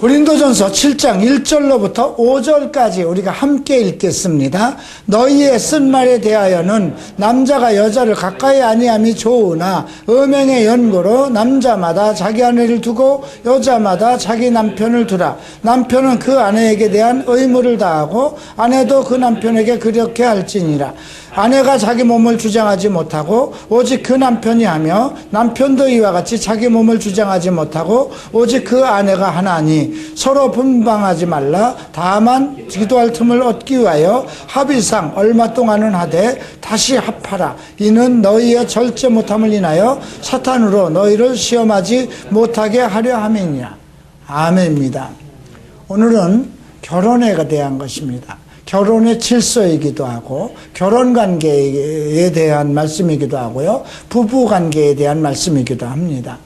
고린도전서 7장 1절로부터 5절까지 우리가 함께 읽겠습니다. 너희의 쓴 말에 대하여는 남자가 여자를 가까이 아니함이 좋으나 음행의 연고로 남자마다 자기 아내를 두고 여자마다 자기 남편을 두라. 남편은 그 아내에게 대한 의무를 다하고 아내도 그 남편에게 그렇게 할지니라. 아내가 자기 몸을 주장하지 못하고 오직 그 남편이 하며 남편도 이와 같이 자기 몸을 주장하지 못하고 오직 그 아내가 하나니 서로 분방하지 말라. 다만 기도할 틈을 얻기 위하여 합의상 얼마 동안은 하되 다시 합하라. 이는 너희의 절제 못함을 인하여 사탄으로 너희를 시험하지 못하게 하려 함이니라. 아멘입니다. 오늘은 결혼에 대한 것입니다. 결혼의 질서이기도 하고 결혼관계에 대한 말씀이기도 하고요, 부부관계에 대한 말씀이기도 합니다.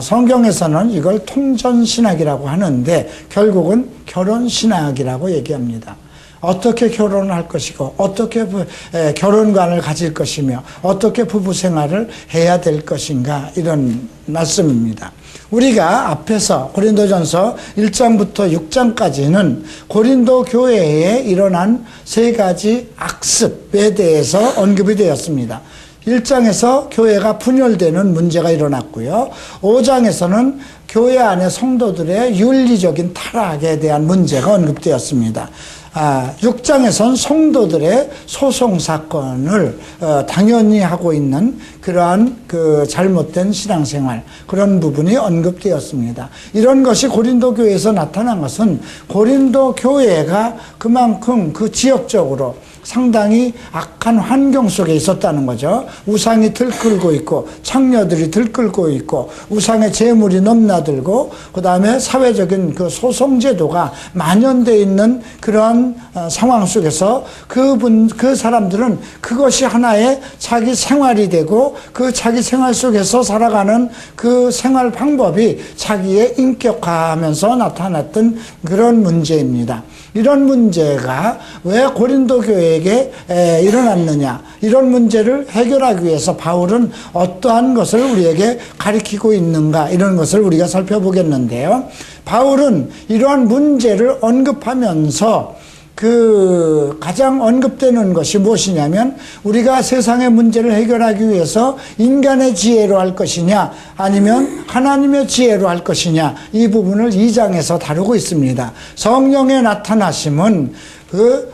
성경에서는 이걸 통전신학이라고 하는데 결국은 결혼신학이라고 얘기합니다. 어떻게 결혼을 할 것이고 어떻게 결혼관을 가질 것이며 어떻게 부부생활을 해야 될 것인가, 이런 말씀입니다. 우리가 앞에서 고린도전서 1장부터 6장까지는 고린도 교회에 일어난 세 가지 악습에 대해서 언급이 되었습니다. 1장에서 교회가 분열되는 문제가 일어났고요, 5장에서는 교회 안의 성도들의 윤리적인 타락에 대한 문제가 언급되었습니다. 6장에선 성도들의 소송 사건을 당연히 하고 있는 그러한 그 잘못된 신앙생활, 그런 부분이 언급되었습니다. 이런 것이 고린도 교회에서 나타난 것은 고린도 교회가 그만큼 그 지역적으로 상당히 악한 환경 속에 있었다는 거죠. 우상이 들끓고 있고 창녀들이 들끓고 있고 우상의 재물이 넘나들고 그 다음에 사회적인 그 소송제도가 만연되어 있는 그러한 상황 속에서 그 사람들은 그것이 하나의 자기 생활이 되고 그 자기 생활 속에서 살아가는 그 생활 방법이 자기의 인격화하면서 나타났던 그런 문제입니다. 이런 문제가 왜 고린도 교회에게 일어났느냐, 이런 문제를 해결하기 위해서 바울은 어떠한 것을 우리에게 가르치고 있는가, 이런 것을 우리가 살펴보겠는데요, 바울은 이러한 문제를 언급하면서 가장 언급되는 것이 무엇이냐면, 우리가 세상의 문제를 해결하기 위해서 인간의 지혜로 할 것이냐 아니면 하나님의 지혜로 할 것이냐, 이 부분을 2장에서 다루고 있습니다. 성령의 나타나심은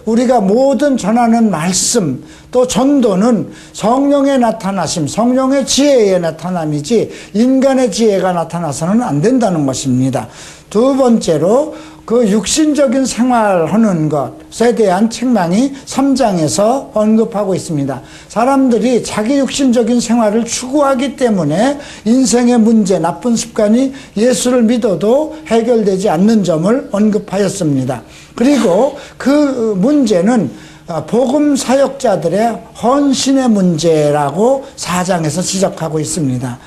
우리가 모든 전하는 말씀, 또 전도는 성령의 나타나심, 성령의 지혜의 나타남이지 인간의 지혜가 나타나서는 안 된다는 것입니다. 두 번째로 그 육신적인 생활하는 것에 대한 책망이 3장에서 언급하고 있습니다. 사람들이 자기 육신적인 생활을 추구하기 때문에 인생의 문제, 나쁜 습관이 예수를 믿어도 해결되지 않는 점을 언급하였습니다. 그리고 그 문제는 복음 사역자들의 헌신의 문제라고 4장에서 지적하고 있습니다.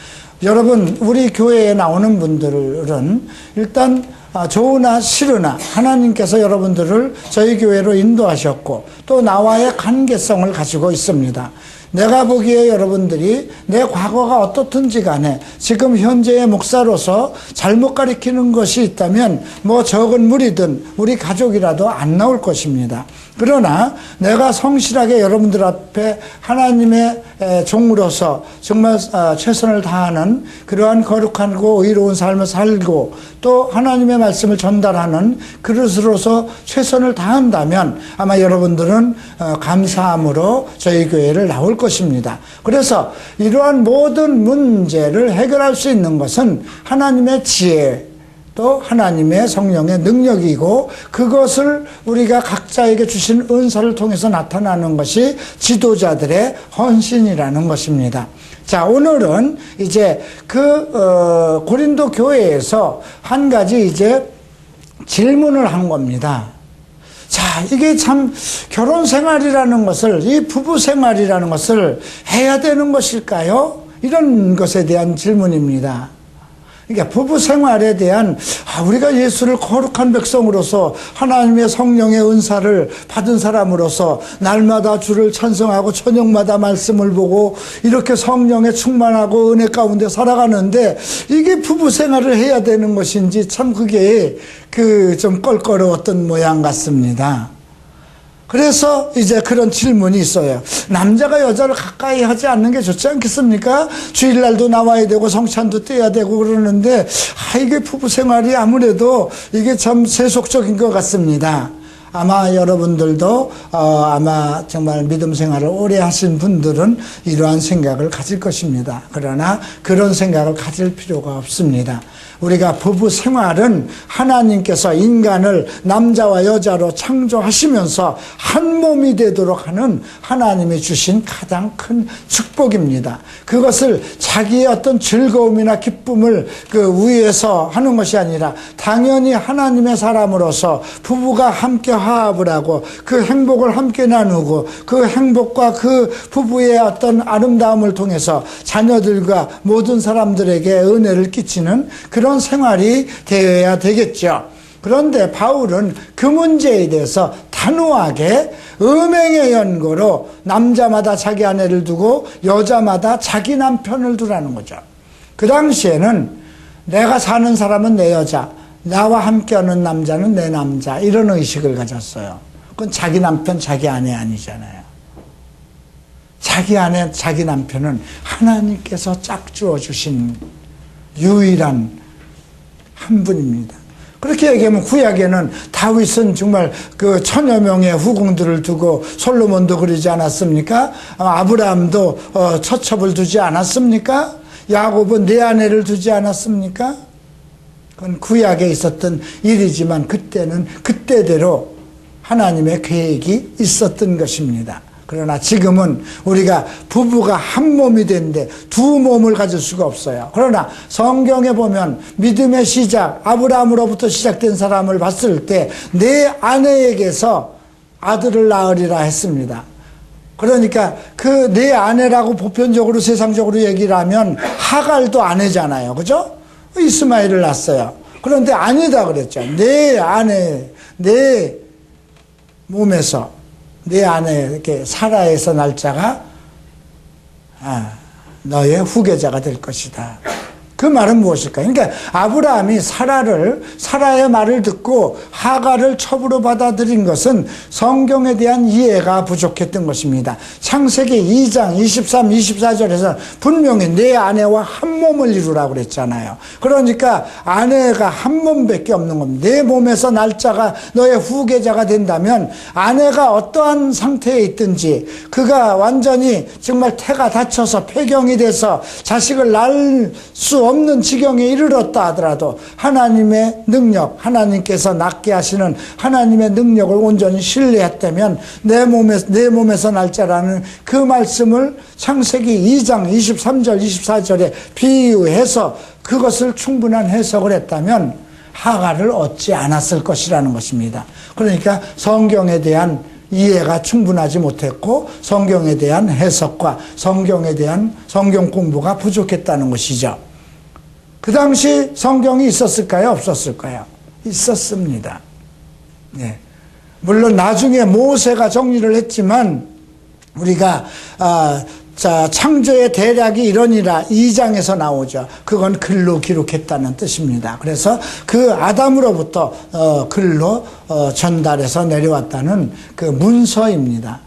여러분, 우리 교회에 나오는 분들은 일단 좋으나 싫으나 하나님께서 여러분들을 저희 교회로 인도하셨고 또 나와의 관계성을 가지고 있습니다. 내가 보기에 여러분들이 내 과거가 어떻든지 간에 지금 현재의 목사로서 잘못 가리키는 것이 있다면 뭐 적은 무리든 우리 가족이라도 안 나올 것입니다. 그러나 내가 성실하게 여러분들 앞에 하나님의 종으로서 정말 최선을 다하는 그러한 거룩하고 의로운 삶을 살고 또 하나님의 말씀을 전달하는 그릇으로서 최선을 다한다면 아마 여러분들은 감사함으로 저희 교회를 나올 것입니다. 그래서 이러한 모든 문제를 해결할 수 있는 것은 하나님의 지혜, 또 하나님의 성령의 능력이고 그것을 우리가 각자에게 주신 은사를 통해서 나타나는 것이 지도자들의 헌신이라는 것입니다. 자, 오늘은 이제 고린도 교회에서 한 가지 이제 질문을 한 겁니다. 자, 이게 참 결혼 생활이라는 것을, 이 부부 생활이라는 것을 해야 되는 것일까요? 이런 것에 대한 질문입니다. 그러니까 부부 생활에 대한 우리가 예수를 거룩한 백성으로서 하나님의 성령의 은사를 받은 사람으로서 날마다 주를 찬송하고 저녁마다 말씀을 보고 이렇게 성령에 충만하고 은혜 가운데 살아가는데 이게 부부 생활을 해야 되는 것인지 참 그게 좀 껄끄러웠던 모양 같습니다. 그래서 이제 그런 질문이 있어요. 남자가 여자를 가까이 하지 않는 게 좋지 않겠습니까? 주일날도 나와야 되고 성찬도 떼야 되고 그러는데 이게 부부 생활이 아무래도 이게 참 세속적인 것 같습니다. 아마 여러분들도 아마 정말 믿음 생활을 오래 하신 분들은 이러한 생각을 가질 것입니다. 그러나 그런 생각을 가질 필요가 없습니다. 우리가 부부 생활은 하나님께서 인간을 남자와 여자로 창조하시면서 한 몸이 되도록 하는 하나님이 주신 가장 큰 축복입니다. 그것을 자기의 어떤 즐거움이나 기쁨을 위해서 하는 것이 아니라 당연히 하나님의 사람으로서 부부가 함께 화합을 하고 그 행복을 함께 나누고 그 행복과 그 부부의 어떤 아름다움을 통해서 자녀들과 모든 사람들에게 은혜를 끼치는 그런 생활이 되어야 되겠죠. 그런데 바울은 그 문제에 대해서 단호하게 음행의 연고로 남자마다 자기 아내를 두고 여자마다 자기 남편을 두라는 거죠. 그 당시에는 내가 사는 사람은 내 여자, 나와 함께하는 남자는 내 남자, 이런 의식을 가졌어요. 그건 자기 남편, 자기 아내 아니잖아요. 자기 아내, 자기 남편은 하나님께서 짝주어 주신 유일한 한 분입니다. 그렇게 얘기하면 구약에는 다윗은 정말 그 1000여 명의 후궁들을 두고 솔로몬도 그러지 않았습니까? 아브라함도 처첩을 두지 않았습니까? 야곱은 네 아내를 두지 않았습니까? 그건 구약에 있었던 일이지만 그때는 그때대로 하나님의 계획이 있었던 것입니다. 그러나 지금은 우리가 부부가 한 몸이 되는데 두 몸을 가질 수가 없어요. 그러나 성경에 보면 믿음의 시작, 아브라함으로부터 시작된 사람을 봤을 때 내 아내에게서 아들을 낳으리라 했습니다. 그러니까 그 내 아내라고 보편적으로 세상적으로 얘기를 하면 하갈도 아내잖아요. 그죠? 이스마엘을 낳았어요. 그런데 아니다 그랬죠. 내 아내, 내 몸에서 내 안에 이렇게 사라에서 날 자가 너의 후계자가 될 것이다. 그 말은 무엇일까요? 그러니까 아브라함이 사라의 말을 듣고 하갈을 첩으로 받아들인 것은 성경에 대한 이해가 부족했던 것입니다. 창세기 2장 23, 24절에서 분명히 내 아내와 한 몸을 이루라고 그랬잖아요. 그러니까 아내가 한 몸밖에 없는 겁니다. 내 몸에서 날짜가 너의 후계자가 된다면 아내가 어떠한 상태에 있든지 그가 완전히 정말 태가 다쳐서 폐경이 돼서 자식을 낳을 수 없는 지경에 이르렀다 하더라도 하나님의 능력, 하나님께서 낫게 하시는 하나님의 능력을 온전히 신뢰했다면 내 몸에서 날짜라는 그 말씀을 창세기 2장 23절 24절에 비유해서 그것을 충분한 해석을 했다면 하갈을 얻지 않았을 것이라는 것입니다. 그러니까 성경에 대한 이해가 충분하지 못했고 성경에 대한 해석과 성경에 대한 성경 공부가 부족했다는 것이죠. 그 당시 성경이 있었을까요? 없었을까요? 있었습니다. 네. 물론 나중에 모세가 정리를 했지만 우리가 창조의 대략이 이러니라 2장에서 나오죠. 그건 글로 기록했다는 뜻입니다. 그래서 그 아담으로부터 글로 전달해서 내려왔다는 그 문서입니다.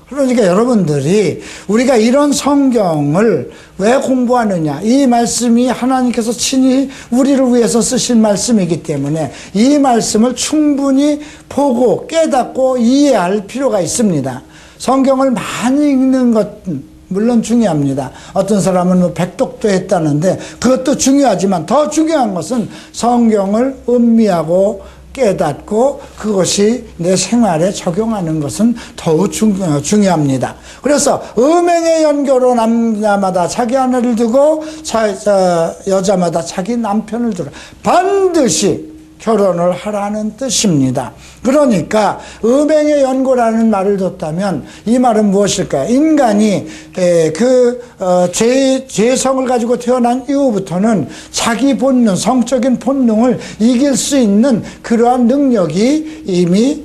그러니까 여러분들이 우리가 이런 성경을 왜 공부하느냐, 이 말씀이 하나님께서 친히 우리를 위해서 쓰신 말씀이기 때문에 이 말씀을 충분히 보고 깨닫고 이해할 필요가 있습니다. 성경을 많이 읽는 것 물론 중요합니다. 어떤 사람은 백독도 했다는데 그것도 중요하지만 더 중요한 것은 성경을 음미하고 깨닫고 그것이 내 생활에 적용하는 것은 더욱 중요합니다. 그래서 음행의 연교로 남자마다 자기 아내를 두고 여자마다 자기 남편을 두라. 반드시 결혼을 하라는 뜻입니다. 그러니까 음행의 연고라는 말을 뒀다면 이 말은 무엇일까요? 인간이 죄성을 가지고 태어난 이후부터는 자기 본능, 성적인 본능을 이길 수 있는 그러한 능력이 이미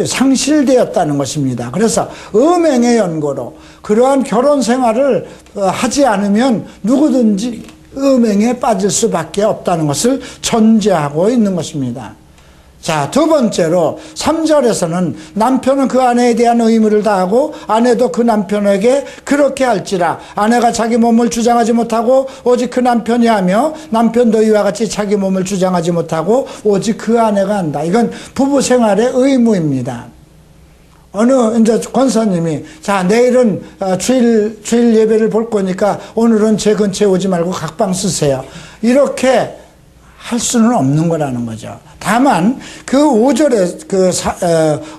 상실되었다는 것입니다. 그래서 음행의 연고로 그러한 결혼 생활을 하지 않으면 누구든지 음행에 빠질 수밖에 없다는 것을 전제하고 있는 것입니다. 자, 두 번째로 3절에서는 남편은 그 아내에 대한 의무를 다하고 아내도 그 남편에게 그렇게 할지라. 아내가 자기 몸을 주장하지 못하고 오직 그 남편이 하며 남편도 이와 같이 자기 몸을 주장하지 못하고 오직 그 아내가 한다. 이건 부부 생활의 의무입니다. 어느 이제 권사님이 자 내일은 주일 예배를 볼 거니까 오늘은 제 근처에 오지 말고 각방 쓰세요. 이렇게 할 수는 없는 거라는 거죠. 다만 그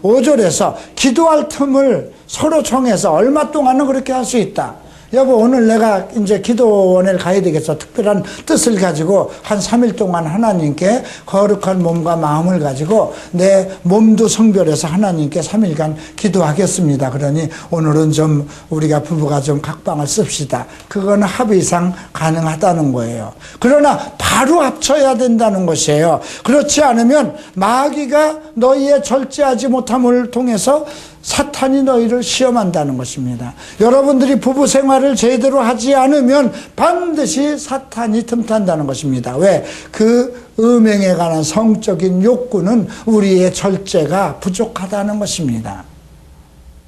5절에서 기도할 틈을 서로 정해서 얼마 동안은 그렇게 할 수 있다. 여보 오늘 내가 이제 기도원에 가야 되겠어. 특별한 뜻을 가지고 한 3일 동안 하나님께 거룩한 몸과 마음을 가지고 내 몸도 성별해서 하나님께 3일간 기도하겠습니다. 그러니 오늘은 좀 우리가 부부가 좀 각방을 씁시다. 그거는 합의상 가능하다는 거예요. 그러나 바로 합쳐야 된다는 것이에요. 그렇지 않으면 마귀가 너희의 절제하지 못함을 통해서 사탄이 너희를 시험한다는 것입니다. 여러분들이 부부 생활을 제대로 하지 않으면 반드시 사탄이 틈탄다는 것입니다. 왜? 그 음행에 관한 성적인 욕구는 우리의 절제가 부족하다는 것입니다.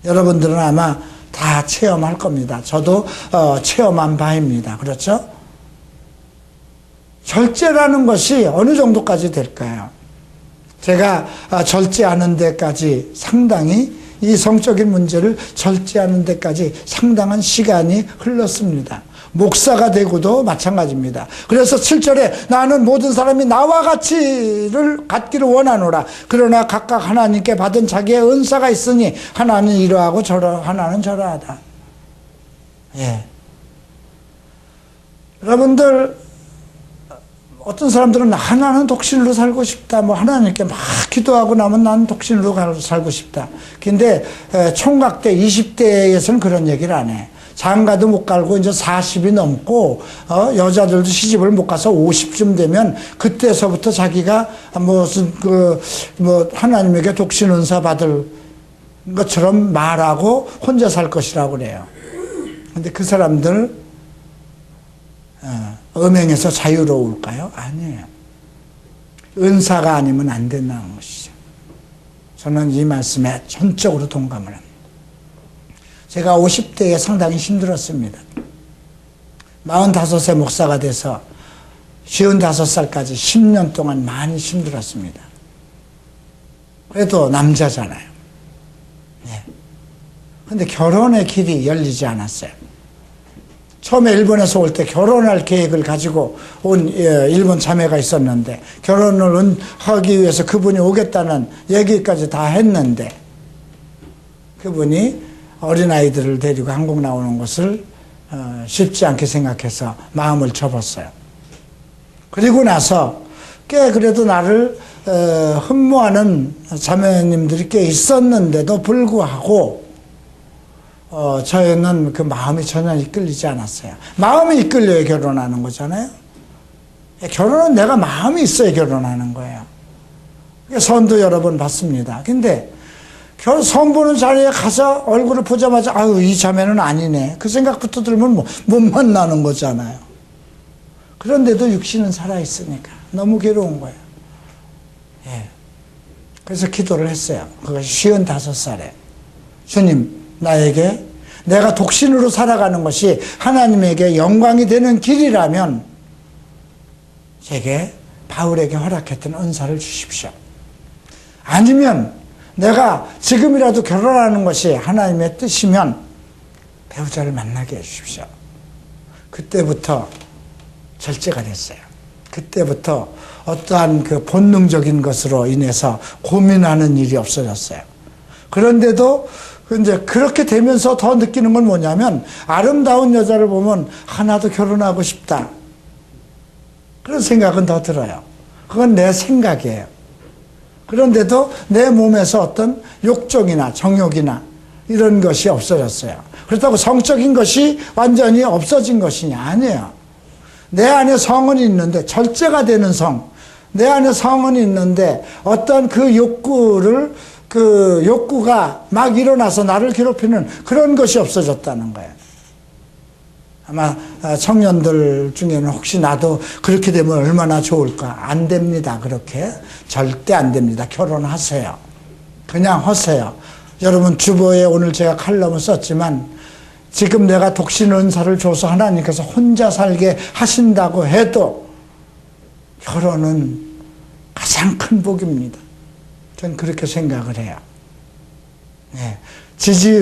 여러분들은 아마 다 체험할 겁니다. 저도 체험한 바입니다. 그렇죠? 절제라는 것이 어느 정도까지 될까요? 제가 절제하는 데까지 상당히 이 성적인 문제를 절제하는 데까지 상당한 시간이 흘렀습니다. 목사가 되고도 마찬가지입니다. 그래서 7절에 나는 모든 사람이 나와 같이를 갖기를 원하노라. 그러나 각각 하나님께 받은 자기의 은사가 있으니 하나는 이러하고 하나는 저러하다. 예. 여러분들 어떤 사람들은 하나는 독신으로 살고 싶다. 뭐 하나님께 막 기도하고 나면 나는 독신으로 살고 싶다. 근데 총각 때 20대에서는 그런 얘기를 안 해. 장가도 못 갈고 이제 40이 넘고 여자들도 시집을 못 가서 50쯤 되면 그때서부터 자기가 무슨 뭐 하나님에게 독신 은사 받을 것처럼 말하고 혼자 살 것이라고 그래요. 근데 그 사람들 음행에서 자유로울까요? 아니에요. 은사가 아니면 안 된다는 것이죠. 저는 이 말씀에 전적으로 동감을 합니다. 제가 50대에 상당히 힘들었습니다. 45세 목사가 돼서 55살까지 10년 동안 많이 힘들었습니다. 그래도 남자잖아요. 네. 근데 결혼의 길이 열리지 않았어요. 처음에 일본에서 올 때 결혼할 계획을 가지고 온 일본 자매가 있었는데 결혼을 하기 위해서 그분이 오겠다는 얘기까지 다 했는데 그분이 어린아이들을 데리고 한국 나오는 것을 쉽지 않게 생각해서 마음을 접었어요. 그리고 나서 꽤 그래도 나를 흠모하는 자매님들이 꽤 있었는데도 불구하고 저희는 그 마음이 전혀 이끌리지 않았어요. 마음이 이끌려야 결혼하는 거잖아요. 결혼은 내가 마음이 있어야 결혼하는 거예요. 선도 여러 번 봤습니다. 근데 선 보는 자리에 가서 얼굴을 보자마자 아유 이 자매는 아니네. 그 생각부터 들면 못 만나는 거잖아요. 그런데도 육신은 살아있으니까 너무 괴로운 거예요. 예. 그래서 기도를 했어요. 그것이 55살에. 주님, 나에게 내가 독신으로 살아가는 것이 하나님에게 영광이 되는 길이라면 제게 바울에게 허락했던 은사를 주십시오. 아니면 내가 지금이라도 결혼하는 것이 하나님의 뜻이면 배우자를 만나게 해주십시오. 그때부터 절제가 됐어요. 그때부터 어떠한 그 본능적인 것으로 인해서 고민하는 일이 없어졌어요. 그런데도 이제 그렇게 되면서 더 느끼는 건 뭐냐면 아름다운 여자를 보면 하나도 결혼하고 싶다. 그런 생각은 더 들어요. 그건 내 생각이에요. 그런데도 내 몸에서 어떤 욕정이나 정욕이나 이런 것이 없어졌어요. 그렇다고 성적인 것이 완전히 없어진 것이냐? 아니에요. 내 안에 성은 있는데, 절제가 되는 성, 내 안에 성은 있는데 어떤 그 욕구가 막 일어나서 나를 괴롭히는 그런 것이 없어졌다는 거예요. 아마 청년들 중에는 혹시 나도 그렇게 되면 얼마나 좋을까? 안 됩니다. 그렇게 절대 안 됩니다. 결혼하세요. 그냥 하세요. 여러분, 주보에 오늘 제가 칼럼을 썼지만 지금 내가 독신 은사를 줘서 하나님께서 혼자 살게 하신다고 해도 결혼은 가장 큰 복입니다. 저는 그렇게 생각을 해요. 네.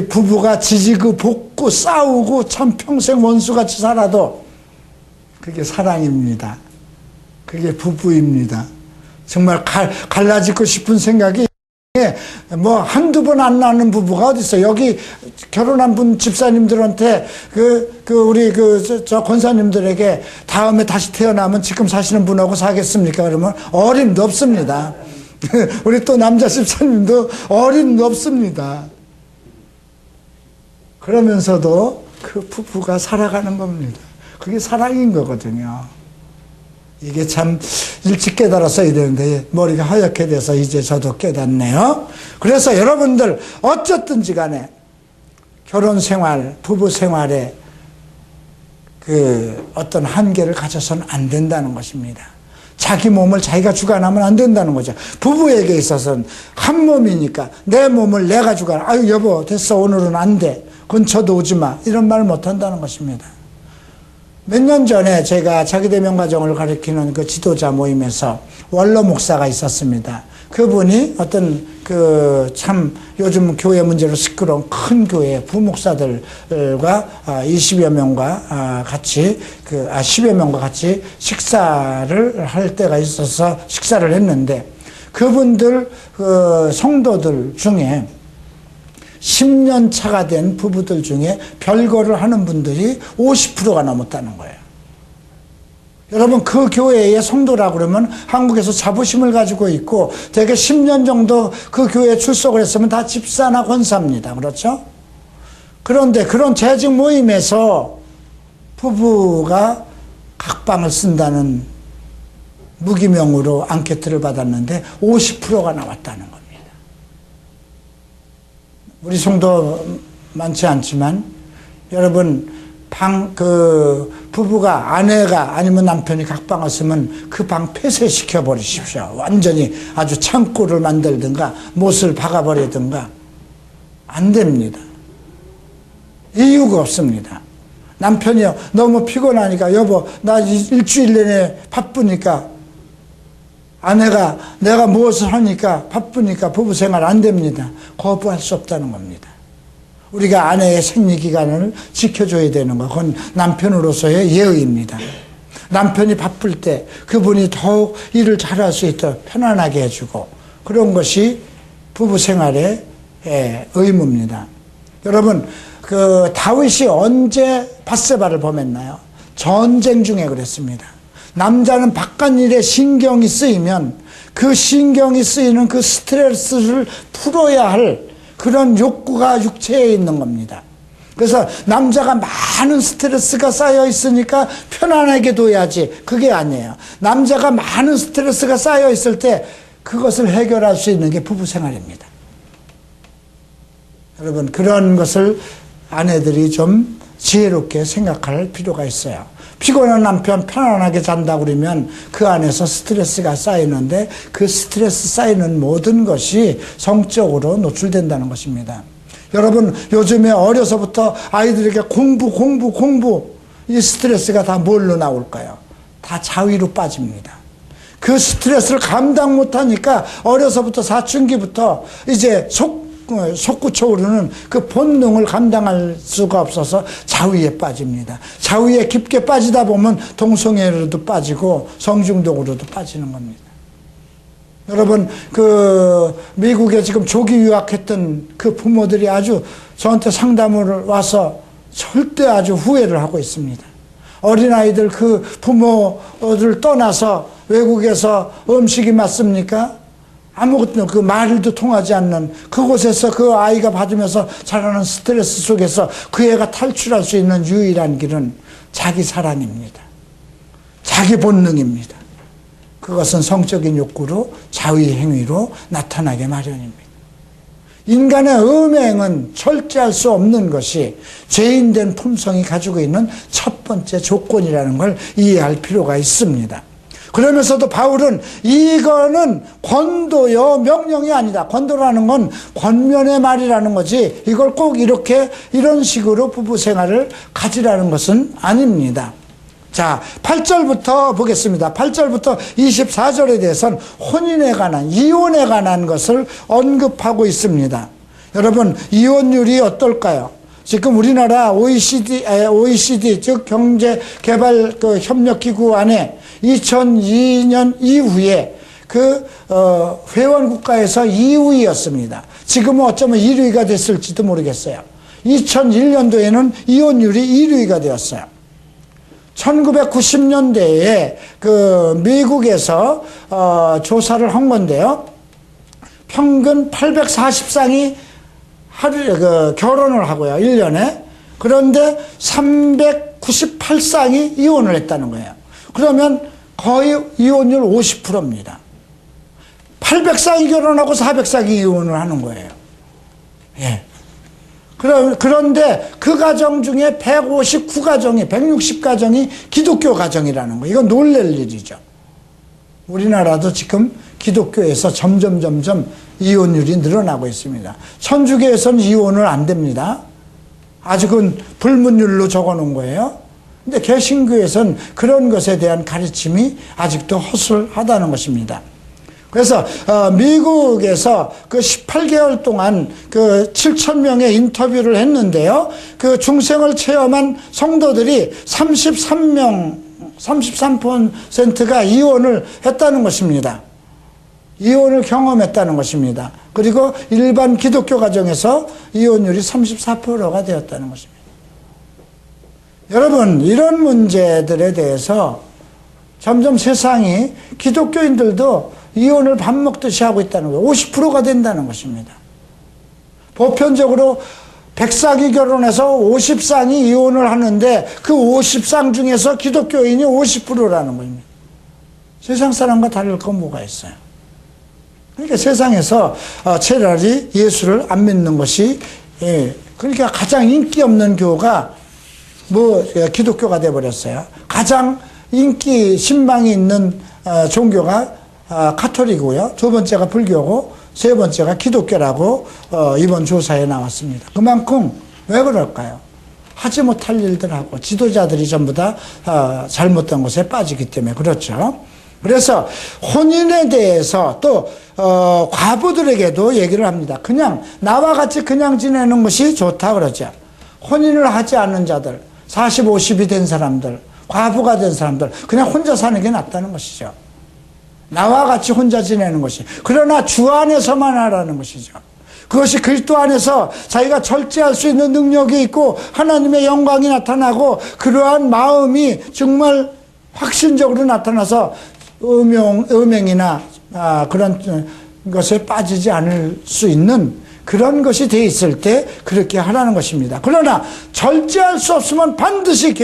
부부가 지지고 볶고 싸우고 참 평생 원수같이 살아도 그게 사랑입니다. 그게 부부입니다. 정말 갈라지고 싶은 생각이 뭐 한두 번 안 나는 부부가 어디 있어요? 여기 결혼한 분 집사님들한테 우리 저 권사님들에게 다음에 다시 태어나면 지금 사시는 분하고 사겠습니까? 그러면 어림도 없습니다. 우리 또 남자 집사님도 어림도 없습니다. 그러면서도 그 부부가 살아가는 겁니다. 그게 사랑인 거거든요. 이게 참 일찍 깨달았어야 되는데 머리가 하얗게 돼서 이제 저도 깨닫네요. 그래서 여러분들 어쨌든지 간에 결혼 생활, 부부 생활에 그 어떤 한계를 가져서는 안 된다는 것입니다. 자기 몸을 자기가 주관하면 안 된다는 거죠. 부부에게 있어서는 한 몸이니까 내 몸을 내가 주관. 아유 여보 됐어 오늘은 안 돼. 근처도 오지 마. 이런 말 못 한다는 것입니다. 몇 년 전에 제가 자기대면 과정을 가르치는 그 지도자 모임에서 원로 목사가 있었습니다. 그분이 어떤 참 요즘 교회 문제로 시끄러운 큰 교회 부목사들과 20여 명과 같이 10여 명과 같이 식사를 할 때가 있어서 식사를 했는데 그분들 성도들 중에 10년 차가 된 부부들 중에 별거를 하는 분들이 50%가 넘었다는 거예요. 여러분 그 교회의 성도라고 그러면 한국에서 자부심을 가지고 있고 대개 10년 정도 그 교회에 출석을 했으면 다 집사나 권사입니다. 그렇죠? 그런데 그런 재직 모임에서 부부가 각방을 쓴다는 무기명으로 앙케트를 받았는데 50%가 나왔다는 겁니다. 우리 성도 많지 않지만 여러분 부부가 아내가 아니면 남편이 각방을 쓰면 그 방 폐쇄시켜 버리십시오. 완전히 아주 창고를 만들든가 못을 박아버리든가 안 됩니다. 이유가 없습니다. 남편이요 너무 피곤하니까 여보 나 일주일 내내 바쁘니까 아내가 내가 무엇을 하니까 바쁘니까 부부생활 안 됩니다. 거부할 수 없다는 겁니다. 우리가 아내의 생리기간을 지켜줘야 되는 거 그건 남편으로서의 예의입니다. 남편이 바쁠 때 그분이 더욱 일을 잘할 수 있도록 편안하게 해주고 그런 것이 부부생활의 의무입니다. 여러분 다윗이 언제 밧세바를 범했나요? 전쟁 중에 그랬습니다. 남자는 바깥 일에 신경이 쓰이면 그 신경이 쓰이는 그 스트레스를 풀어야 할 그런 욕구가 육체에 있는 겁니다. 그래서 남자가 많은 스트레스가 쌓여 있으니까 편안하게 둬야지 그게 아니에요. 남자가 많은 스트레스가 쌓여 있을 때 그것을 해결할 수 있는 게 부부 생활입니다. 여러분 그런 것을 아내들이 좀 지혜롭게 생각할 필요가 있어요. 피곤한 남편 편안하게 잔다고 그러면 그 안에서 스트레스가 쌓이는데 그 스트레스 쌓이는 모든 것이 성적으로 노출된다는 것입니다. 여러분 요즘에 어려서부터 아이들에게 공부 이 스트레스가 다 뭘로 나올까요? 다 자위로 빠집니다. 그 스트레스를 감당 못하니까 어려서부터 사춘기부터 이제 솟구쳐오르는 그 본능을 감당할 수가 없어서 자위에 빠집니다. 자위에 깊게 빠지다 보면 동성애로도 빠지고 성중독으로도 빠지는 겁니다. 여러분 미국에 지금 조기 유학했던 그 부모들이 아주 저한테 상담을 와서 절대 아주 후회를 하고 있습니다. 어린아이들 그 부모를 떠나서 외국에서 음식이 맞습니까? 아무것도 그 말도 통하지 않는 그곳에서 그 아이가 받으면서 자라는 스트레스 속에서 그 애가 탈출할 수 있는 유일한 길은 자기 사랑입니다. 자기 본능입니다. 그것은 성적인 욕구로 자위 행위로 나타나게 마련입니다. 인간의 음행은 절제할 수 없는 것이 죄인된 품성이 가지고 있는 첫 번째 조건이라는 걸 이해할 필요가 있습니다. 그러면서도 바울은 이거는 권도요 명령이 아니다. 권도라는 건 권면의 말이라는 거지 이걸 꼭 이런 식으로 부부 생활을 가지라는 것은 아닙니다. 자, 8절부터 보겠습니다. 8절부터 24절에 대해서는 혼인에 관한, 이혼에 관한 것을 언급하고 있습니다. 여러분, 이혼율이 어떨까요? 지금 우리나라 OECD 즉 경제개발협력기구 안에 2002년 이후에 회원 국가에서 2위였습니다. 지금은 어쩌면 1위가 됐을지도 모르겠어요. 2001년도에는 이혼율이 1위가 되었어요. 1990년대에 미국에서 조사를 한 건데요. 평균 840쌍이 결혼을 하고요. 1년에. 그런데 398쌍이 이혼을 했다는 거예요. 그러면 거의 이혼율 50%입니다. 800쌍이 결혼하고 400쌍이 이혼을 하는 거예요. 예. 그런데 그 가정 중에 160가정이 기독교 가정이라는 거. 이건 놀랄 일이죠. 우리나라도 지금 기독교에서 점점 이혼율이 늘어나고 있습니다. 천주교에서는 이혼을 안 됩니다. 아직은 불문율로 적어 놓은 거예요. 근데 개신교에서는 그런 것에 대한 가르침이 아직도 허술하다는 것입니다. 그래서 미국에서 18개월 동안 7,000명의 인터뷰를 했는데요. 그 중생을 체험한 성도들이 33%가 이혼을 했다는 것입니다. 이혼을 경험했다는 것입니다. 그리고 일반 기독교 가정에서 이혼율이 34%가 되었다는 것입니다. 여러분, 이런 문제들에 대해서 점점 세상이 기독교인들도 이혼을 밥 먹듯이 하고 있다는 거예요. 50%가 된다는 것입니다. 보편적으로 100쌍이 결혼해서 50쌍이 이혼을 하는데 그 50쌍 중에서 기독교인이 50%라는 겁니다. 세상 사람과 다를 건 뭐가 있어요? 그러니까 세상에서 차라리 예수를 안 믿는 것이, 그러니까 가장 인기 없는 교가 기독교가 되어버렸어요. 가장 인기 신방이 있는 종교가 카톨릭이고요. 두 번째가 불교고 세 번째가 기독교라고 이번 조사에 나왔습니다. 그만큼 왜 그럴까요? 하지 못할 일들 하고 지도자들이 전부 다 잘못된 것에 빠지기 때문에 그렇죠. 그래서 혼인에 대해서 또 과부들에게도 얘기를 합니다. 그냥 나와 같이 그냥 지내는 것이 좋다 그러죠. 혼인을 하지 않는 자들, 40, 50이 된 사람들, 과부가 된 사람들 그냥 혼자 사는 게 낫다는 것이죠. 나와 같이 혼자 지내는 것이. 그러나 주 안에서만 하라는 것이죠. 그것이 그리스도 안에서 자기가 절제할 수 있는 능력이 있고 하나님의 영광이 나타나고 그러한 마음이 정말 확신적으로 나타나서 음행이나 그런 것에 빠지지 않을 수 있는 그런 것이 돼 있을 때 그렇게 하라는 것입니다. 그러나 절제할 수 없으면 반드시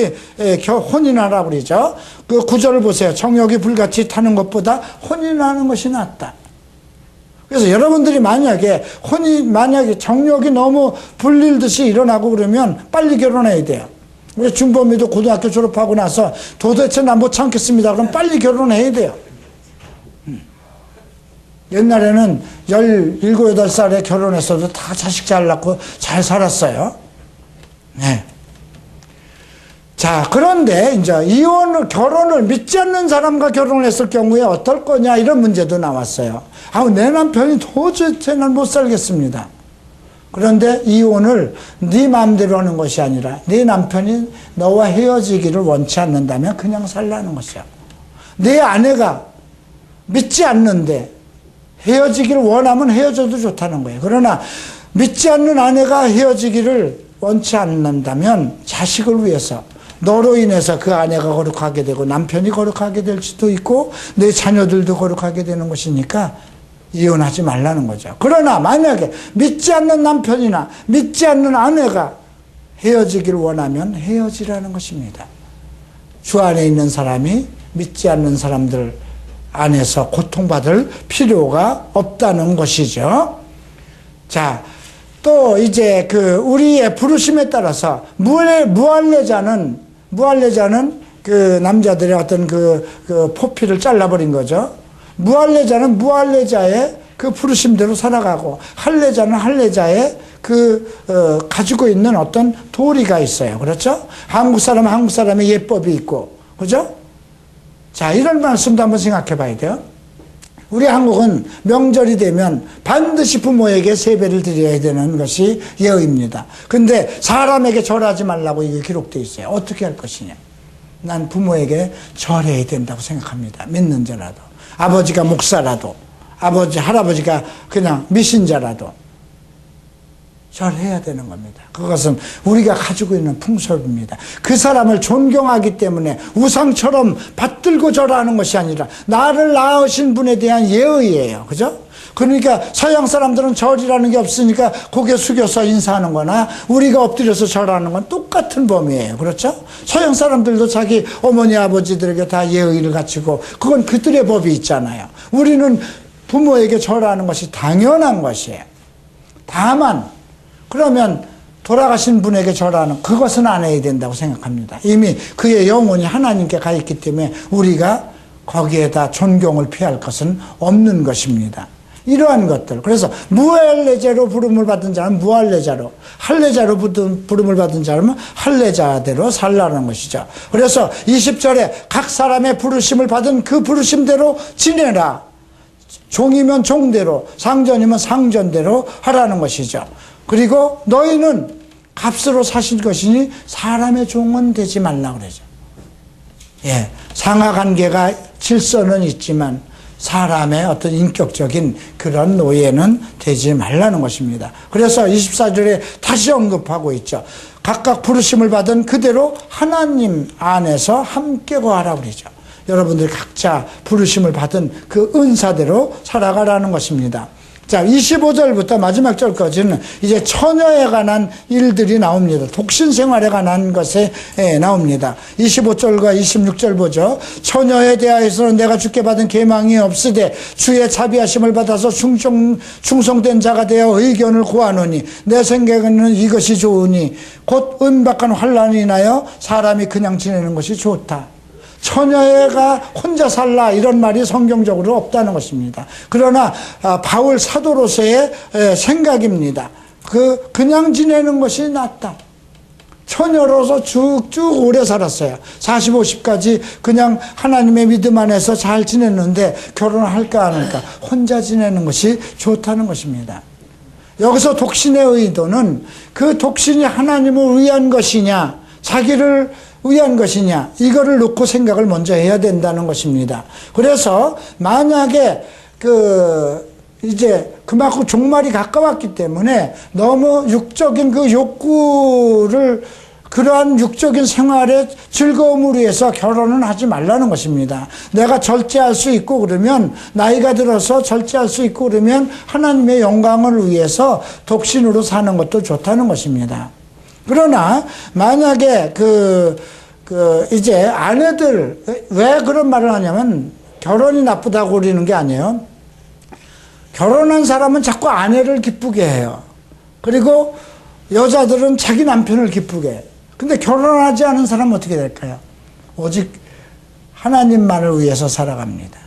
혼인하라고 그러죠. 그 구절을 보세요. 정욕이 불같이 타는 것보다 혼인하는 것이 낫다. 그래서 여러분들이 만약에 정욕이 너무 불릴듯이 일어나고 그러면 빨리 결혼해야 돼요. 우리 준범이도 고등학교 졸업하고 나서 도대체 나 못 참겠습니다. 그럼 빨리 결혼해야 돼요. 옛날에는 17, 18살에 결혼했어도 다 자식 잘 낳고 잘 살았어요. 네. 자, 그런데 이제 결혼을 믿지 않는 사람과 결혼을 했을 경우에 어떨 거냐 이런 문제도 나왔어요. 내 남편이 도저히 난 못 살겠습니다. 그런데 이혼을 네 마음대로 하는 것이 아니라 네 남편이 너와 헤어지기를 원치 않는다면 그냥 살라는 것이야. 내 아내가 믿지 않는데 헤어지기를 원하면 헤어져도 좋다는 거예요. 그러나 믿지 않는 아내가 헤어지기를 원치 않는다면 자식을 위해서 너로 인해서 그 아내가 거룩하게 되고 남편이 거룩하게 될 수도 있고 내 자녀들도 거룩하게 되는 것이니까 이혼하지 말라는 거죠. 그러나 만약에 믿지 않는 남편이나 믿지 않는 아내가 헤어지길 원하면 헤어지라는 것입니다. 주 안에 있는 사람이 믿지 않는 사람들 안에서 고통받을 필요가 없다는 것이죠. 자, 또 이제 우리의 부르심에 따라서 무할례자는 그 남자들의 어떤 그 포피를 잘라버린 거죠. 무할례자는 무할례자의 그 부르심대로 살아가고 할례자는 할례자의 가지고 있는 어떤 도리가 있어요. 그렇죠? 한국 사람의 예법이 있고, 그죠? 자, 이런 말씀도 한번 생각해 봐야 돼요. 우리 한국은 명절이 되면 반드시 부모에게 세배를 드려야 되는 것이 예의입니다. 근데 사람에게 절하지 말라고 이게 기록되어 있어요. 어떻게 할 것이냐? 난 부모에게 절해야 된다고 생각합니다. 믿는 자라도. 아버지가 목사라도, 할아버지가 그냥 미신자라도 절해야 되는 겁니다. 그것은 우리가 가지고 있는 풍습입니다. 그 사람을 존경하기 때문에 우상처럼 받들고 절하는 것이 아니라 나를 낳으신 분에 대한 예의예요. 그죠? 그러니까 서양 사람들은 절이라는 게 없으니까 고개 숙여서 인사하는 거나 우리가 엎드려서 절하는 건 똑같은 범위예요. 그렇죠? 서양 사람들도 자기 어머니 아버지들에게 다 예의를 갖추고 그건 그들의 법이 있잖아요. 우리는 부모에게 절하는 것이 당연한 것이에요. 다만 그러면 돌아가신 분에게 절하는 그것은 안 해야 된다고 생각합니다. 이미 그의 영혼이 하나님께 가 있기 때문에 우리가 거기에다 존경을 피할 것은 없는 것입니다. 이러한 것들. 그래서 무할례자로 부름을 받은 자는 무할례자로, 할례자로 부름을 받은 자는 할례자대로 살라는 것이죠. 그래서 20절에 각 사람의 부르심을 받은 그 부르심대로 지내라. 종이면 종대로, 상전이면 상전대로 하라는 것이죠. 그리고 너희는 값으로 사실 것이니 사람의 종은 되지 말라 그러죠. 예, 상하관계가 질서는 있지만 사람의 어떤 인격적인 그런 노예는 되지 말라는 것입니다. 그래서 24절에 다시 언급하고 있죠. 각각 부르심을 받은 그대로 하나님 안에서 함께 거하라고 그러죠. 여러분들이 각자 부르심을 받은 그 은사대로 살아가라는 것입니다. 자, 25절부터 마지막 절까지는 이제 처녀에 관한 일들이 나옵니다. 독신 생활에 관한 것에 나옵니다. 25절과 26절 보죠. 처녀에 대하여서는 내가 주께 받은 계명이 없으되 주의 자비하심을 받아서 충성된 자가 되어 의견을 구하노니 내 생각에는 이것이 좋으니 곧 은박한 환난이 인하여 사람이 그냥 지내는 것이 좋다. 처녀가 혼자 살라 이런 말이 성경적으로 없다는 것입니다. 그러나 바울 사도로서의 생각입니다. 그냥 지내는 것이 낫다. 처녀로서 쭉쭉 오래 살았어요. 40, 50까지 그냥 하나님의 믿음 안에서 잘 지냈는데 결혼을 할까 안 할까 혼자 지내는 것이 좋다는 것입니다. 여기서 독신의 의도는 그 독신이 하나님을 위한 것이냐 자기를 위한 것이냐 이거를 놓고 생각을 먼저 해야 된다는 것입니다. 그래서 만약에 이제 그만큼 종말이 가까웠기 때문에 너무 육적인 그 욕구를 그러한 육적인 생활의 즐거움을 위해서 결혼은 하지 말라는 것입니다. 내가 절제할 수 있고 그러면 나이가 들어서 절제할 수 있고 그러면 하나님의 영광을 위해서 독신으로 사는 것도 좋다는 것입니다. 그러나 만약에 이제 아내들 왜 그런 말을 하냐면 결혼이 나쁘다고 그러는 게 아니에요. 결혼한 사람은 자꾸 아내를 기쁘게 해요. 그리고 여자들은 자기 남편을 기쁘게 해요. 근데 결혼하지 않은 사람은 어떻게 될까요? 오직 하나님만을 위해서 살아갑니다.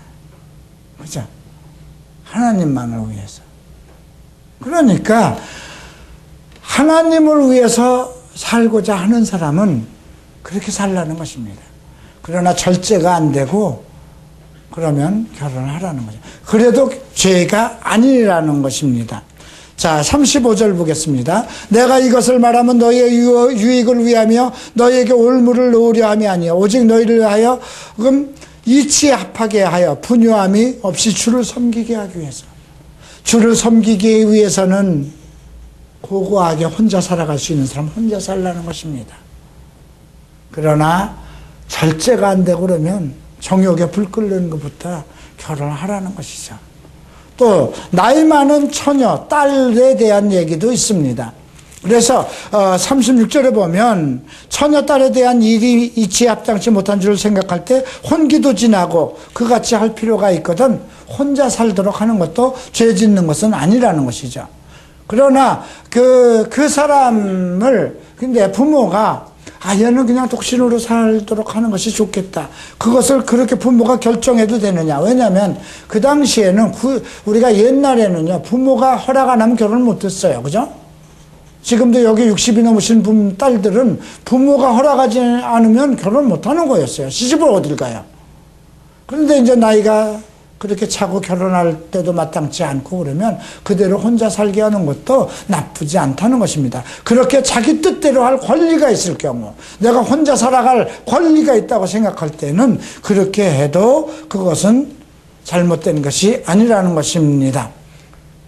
그죠? 하나님만을 위해서. 그러니까 하나님을 위해서 살고자 하는 사람은 그렇게 살라는 것입니다. 그러나 절제가 안 되고 그러면 결혼을 하라는 거죠. 그래도 죄가 아니라는 것입니다. 자, 35절 보겠습니다. 내가 이것을 말하면 너희의 유익을 위하며 너희에게 올무를 놓으려 함이 아니야. 오직 너희를 위하여 이치에 합하게 하여 분유함이 없이 주를 섬기게 하기 위해서. 주를 섬기기 위해서는 고고하게 혼자 살아갈 수 있는 사람 혼자 살라는 것입니다. 그러나 절제가 안 되고 그러면 정욕에 불 끓는 것부터 결혼하라는 것이죠. 또 나이 많은 처녀, 딸에 대한 얘기도 있습니다. 그래서 36절에 보면 처녀딸에 대한 일이 이치에 합당치 못한 줄 생각할 때 혼기도 지나고 그같이 할 필요가 있거든 혼자 살도록 하는 것도 죄 짓는 것은 아니라는 것이죠. 그러나 그 사람을 근데 부모가 얘는 그냥 독신으로 살도록 하는 것이 좋겠다. 그것을 그렇게 부모가 결정해도 되느냐. 왜냐하면 그 당시에는 우리가 옛날에는요 부모가 허락 안 하면 결혼을 못했어요. 그죠? 지금도 여기 60이 넘으신 딸들은 부모가 허락하지 않으면 결혼 못하는 거였어요. 시집을 어딜 가요. 그런데 이제 나이가 그렇게 차고 결혼할 때도 마땅치 않고 그러면 그대로 혼자 살게 하는 것도 나쁘지 않다는 것입니다. 그렇게 자기 뜻대로 할 권리가 있을 경우, 내가 혼자 살아갈 권리가 있다고 생각할 때는 그렇게 해도 그것은 잘못된 것이 아니라는 것입니다.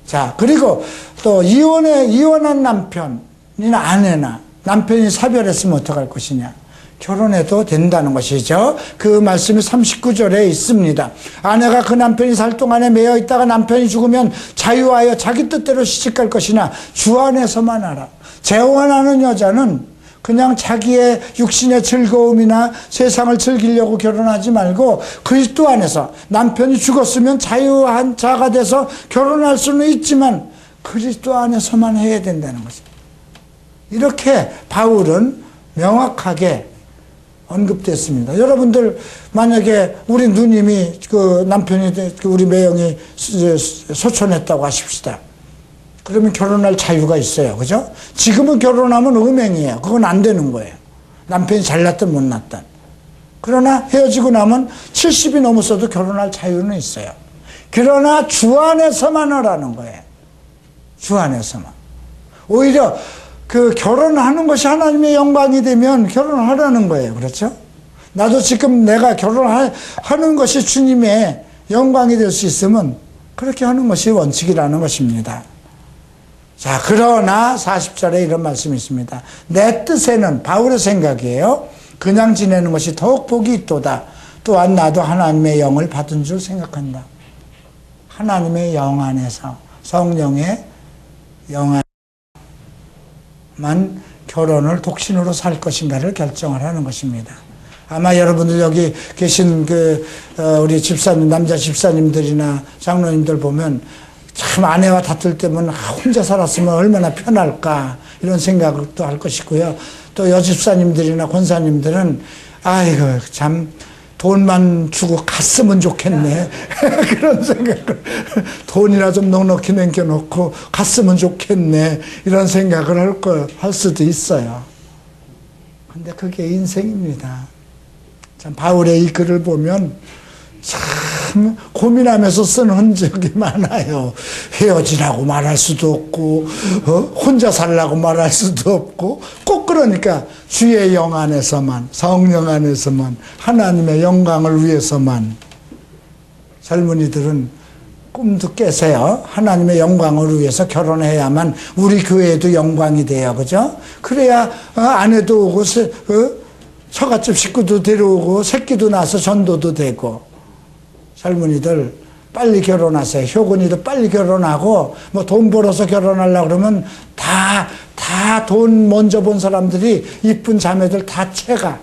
자, 그리고 또 이혼한 남편이나 아내나 남편이 사별했으면 어떡할 것이냐. 결혼해도 된다는 것이죠. 그 말씀이 39절에 있습니다. 아내가 그 남편이 살 동안에 매여 있다가 남편이 죽으면 자유하여 자기 뜻대로 시집갈 것이나 주 안에서만 하라. 재혼하는 여자는 그냥 자기의 육신의 즐거움이나 세상을 즐기려고 결혼하지 말고 그리스도 안에서 남편이 죽었으면 자유한 자가 돼서 결혼할 수는 있지만 그리스도 안에서만 해야 된다는 것입니다. 이렇게 바울은 명확하게 언급됐습니다. 여러분들 만약에 우리 누님이 그 남편이 우리 매형이 소천했다고 하십시다. 그러면 결혼할 자유가 있어요. 그죠? 지금은 결혼하면 음행이에요. 그건 안 되는 거예요. 남편이 잘났든 못났든. 그러나 헤어지고 나면 70이 넘었어도 결혼할 자유는 있어요. 그러나 주 안에서만 하라는 거예요. 주 안에서만. 오히려 그 결혼하는 것이 하나님의 영광이 되면 결혼하라는 거예요. 그렇죠? 나도 지금 내가 결혼하는 것이 주님의 영광이 될 수 있으면 그렇게 하는 것이 원칙이라는 것입니다. 자, 그러나 40절에 이런 말씀이 있습니다. 내 뜻에는 바울의 생각이에요. 그냥 지내는 것이 더욱 복이 있도다. 또한 나도 하나님의 영을 받은 줄 생각한다. 하나님의 영 안에서 성령의 영 안에만 결혼을 독신으로 살 것인가를 결정을 하는 것입니다. 아마 여러분들 여기 계신 우리 집사님, 남자 집사님들이나 장로님들 보면 참 아내와 다툴 때면 혼자 살았으면 얼마나 편할까 이런 생각도 할 것이고요. 또 여집사님들이나 권사님들은 아이고 참 돈만 주고 갔으면 좋겠네 그런 생각을 돈이나 좀 넉넉히 남겨놓고 갔으면 좋겠네 이런 생각을 할 수도 있어요. 근데 그게 인생입니다. 참 바울의 이 글을 보면 참 고민하면서 쓴 흔적이 많아요. 헤어지라고 말할 수도 없고 혼자 살라고 말할 수도 없고 꼭 그러니까 주의 영 안에서만 성령 안에서만 하나님의 영광을 위해서만 젊은이들은 꿈도 깨세요. 하나님의 영광을 위해서 결혼해야만 우리 교회에도 영광이 돼요. 그죠? 그래야 아내도 오고 처갓집 식구도 데려오고 새끼도 낳아서 전도도 되고 젊은이들 빨리 결혼하세요. 효근이도 빨리 결혼하고 뭐 돈 벌어서 결혼하려고 그러면 다 돈 먼저 본 사람들이 이쁜 자매들 다 채가.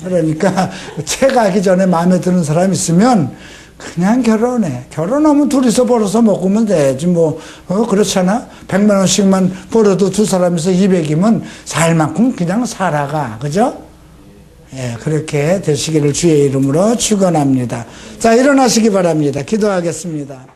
그러니까 채가기 전에 마음에 드는 사람 있으면 그냥 결혼해. 결혼하면 둘이서 벌어서 먹으면 되지 뭐 그렇잖아. 100만 원씩만 벌어도 두 사람이서 200이면 살 만큼 그냥 살아가. 그죠? 예, 그렇게 되시기를 주의 이름으로 축원합니다. 자, 일어나시기 바랍니다. 기도하겠습니다.